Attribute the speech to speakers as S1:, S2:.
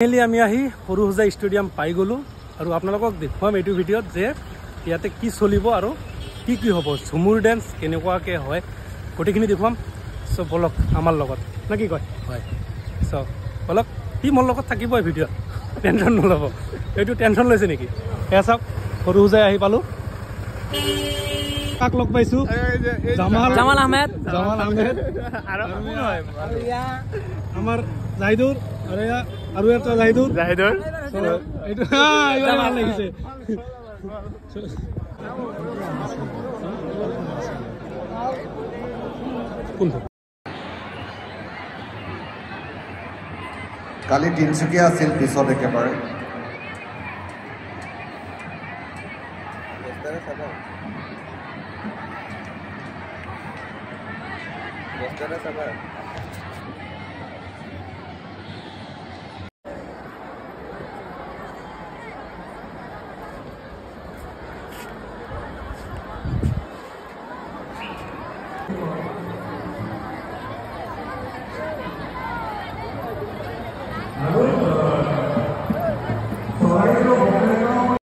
S1: finally আমি আহি সৰুসজাই stadium পাই গ'লো আৰু আপোনালোকক দেখুৱাম এইটো ভিডিঅ'ত যে ইয়াতে কি চলিব আৰু কি হ'ব ঝুমুৰ ডেন্স কেনেকুৱাকৈ হয় গোটেইখিনি দেখুৱাম চ' বলক আমাৰ লগত নে কি কয় হয় চ' বলক কি মোৰ লগত থাকিব এই ভিডিঅ'ত টেনশ্যন নল'ব এইটো টেনশ্যন লৈছে নেকি এয়া চাওক সৰুসজাই আহি পালোঁ কাক লগ পাইছোঁ জামাল আহমেদ আমাৰ জাহিদুৰ আৰু এটা জাহিদুৰ এইটো ভাল লাগিছে
S2: কালি তিনিচুকীয়া আছিল পিছত একেবাৰে
S3: Bos